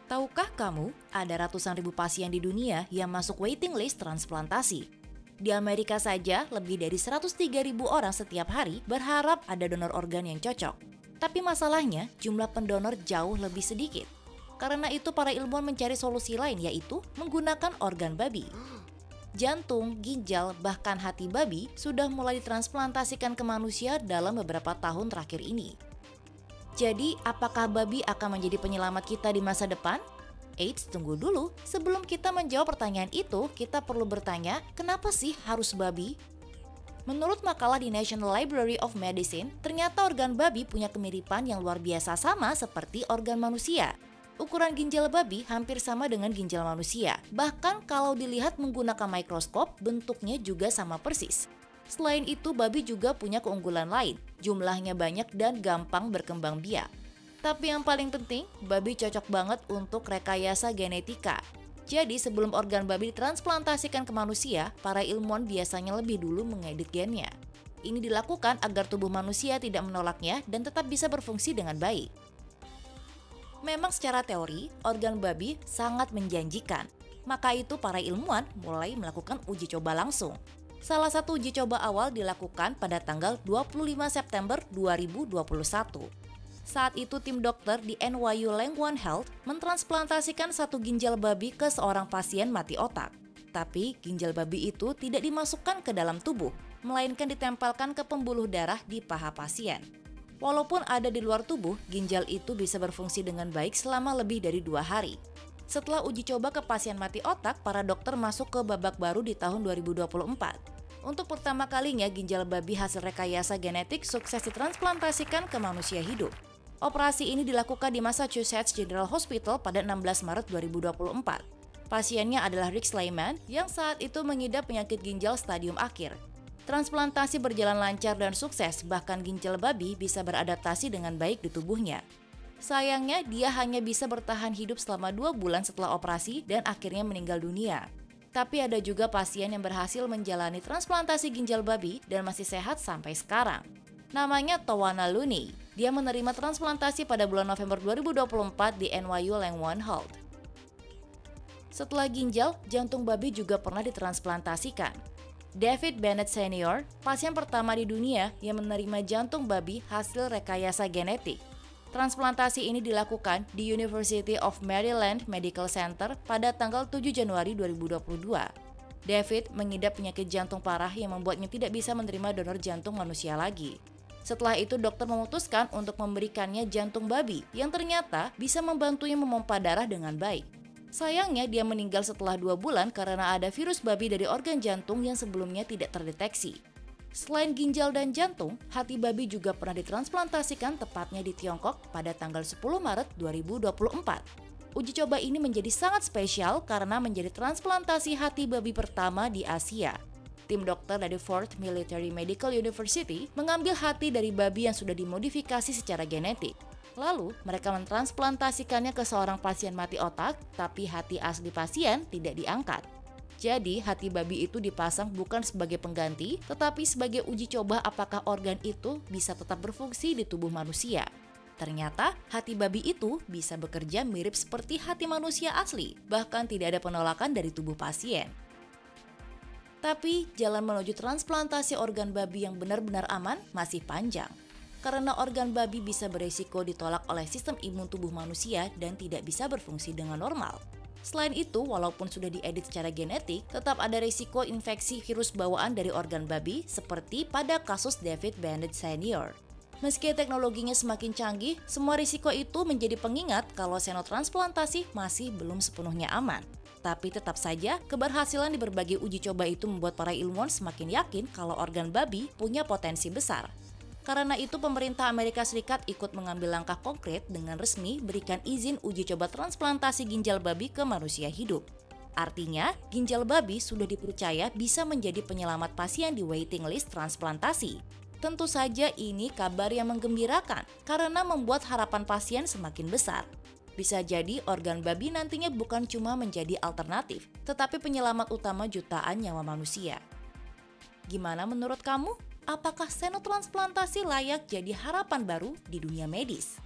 Tahukah kamu, ada ratusan ribu pasien di dunia yang masuk waiting list transplantasi. Di Amerika saja, lebih dari 103 ribu orang setiap hari berharap ada donor organ yang cocok. Tapi masalahnya, jumlah pendonor jauh lebih sedikit. Karena itu para ilmuwan mencari solusi lain, yaitu menggunakan organ babi. Jantung, ginjal, bahkan hati babi sudah mulai ditransplantasikan ke manusia dalam beberapa tahun terakhir ini. Jadi, apakah babi akan menjadi penyelamat kita di masa depan? Eits, tunggu dulu. Sebelum kita menjawab pertanyaan itu, kita perlu bertanya, kenapa sih harus babi? Menurut makalah di National Library of Medicine, ternyata organ babi punya kemiripan yang luar biasa sama seperti organ manusia. Ukuran ginjal babi hampir sama dengan ginjal manusia. Bahkan kalau dilihat menggunakan mikroskop, bentuknya juga sama persis. Selain itu, babi juga punya keunggulan lain. Jumlahnya banyak dan gampang berkembang biak. Tapi yang paling penting, babi cocok banget untuk rekayasa genetika. Jadi sebelum organ babi ditransplantasikan ke manusia, para ilmuwan biasanya lebih dulu mengedit gennya. Ini dilakukan agar tubuh manusia tidak menolaknya dan tetap bisa berfungsi dengan baik. Memang secara teori, organ babi sangat menjanjikan. Maka itu para ilmuwan mulai melakukan uji coba langsung. Salah satu uji coba awal dilakukan pada tanggal 25 September 2021. Saat itu tim dokter di NYU Langone Health mentransplantasikan satu ginjal babi ke seorang pasien mati otak. Tapi ginjal babi itu tidak dimasukkan ke dalam tubuh, melainkan ditempelkan ke pembuluh darah di paha pasien. Walaupun ada di luar tubuh, ginjal itu bisa berfungsi dengan baik selama lebih dari 2 hari. Setelah uji coba ke pasien mati otak, para dokter masuk ke babak baru di tahun 2024. Untuk pertama kalinya, ginjal babi hasil rekayasa genetik sukses ditransplantasikan ke manusia hidup. Operasi ini dilakukan di Massachusetts General Hospital pada 16 Maret 2024. Pasiennya adalah Rick Slayman yang saat itu mengidap penyakit ginjal stadium akhir. Transplantasi berjalan lancar dan sukses, bahkan ginjal babi bisa beradaptasi dengan baik di tubuhnya. Sayangnya, dia hanya bisa bertahan hidup selama 2 bulan setelah operasi dan akhirnya meninggal dunia. Tapi ada juga pasien yang berhasil menjalani transplantasi ginjal babi dan masih sehat sampai sekarang. Namanya Tawana Looney. Dia menerima transplantasi pada bulan November 2024 di NYU Langone Health. Setelah ginjal, jantung babi juga pernah ditransplantasikan. David Bennett Senior, pasien pertama di dunia yang menerima jantung babi hasil rekayasa genetik. Transplantasi ini dilakukan di University of Maryland Medical Center pada tanggal 7 Januari 2022. David mengidap penyakit jantung parah yang membuatnya tidak bisa menerima donor jantung manusia lagi. Setelah itu, dokter memutuskan untuk memberikannya jantung babi yang ternyata bisa membantunya memompa darah dengan baik. Sayangnya, dia meninggal setelah 2 bulan karena ada virus babi dari organ jantung yang sebelumnya tidak terdeteksi. Selain ginjal dan jantung, hati babi juga pernah ditransplantasikan tepatnya di Tiongkok pada tanggal 10 Maret 2024. Uji coba ini menjadi sangat spesial karena menjadi transplantasi hati babi pertama di Asia. Tim dokter dari Fort Military Medical University mengambil hati dari babi yang sudah dimodifikasi secara genetik. Lalu, mereka mentransplantasikannya ke seorang pasien mati otak, tapi hati asli pasien tidak diangkat. Jadi, hati babi itu dipasang bukan sebagai pengganti, tetapi sebagai uji coba apakah organ itu bisa tetap berfungsi di tubuh manusia. Ternyata, hati babi itu bisa bekerja mirip seperti hati manusia asli, bahkan tidak ada penolakan dari tubuh pasien. Tapi, jalan menuju transplantasi organ babi yang benar-benar aman masih panjang. Karena organ babi bisa beresiko ditolak oleh sistem imun tubuh manusia dan tidak bisa berfungsi dengan normal. Selain itu, walaupun sudah diedit secara genetik, tetap ada risiko infeksi virus bawaan dari organ babi seperti pada kasus David Bennett Senior. Meski teknologinya semakin canggih, semua risiko itu menjadi pengingat kalau xenotransplantasi masih belum sepenuhnya aman. Tapi tetap saja, keberhasilan di berbagai uji coba itu membuat para ilmuwan semakin yakin kalau organ babi punya potensi besar. Karena itu, pemerintah Amerika Serikat ikut mengambil langkah konkret dengan resmi berikan izin uji coba transplantasi ginjal babi ke manusia hidup. Artinya, ginjal babi sudah dipercaya bisa menjadi penyelamat pasien di waiting list transplantasi. Tentu saja ini kabar yang menggembirakan karena membuat harapan pasien semakin besar. Bisa jadi organ babi nantinya bukan cuma menjadi alternatif, tetapi penyelamat utama jutaan nyawa manusia. Gimana menurut kamu? Apakah xenotransplantasi layak jadi harapan baru di dunia medis?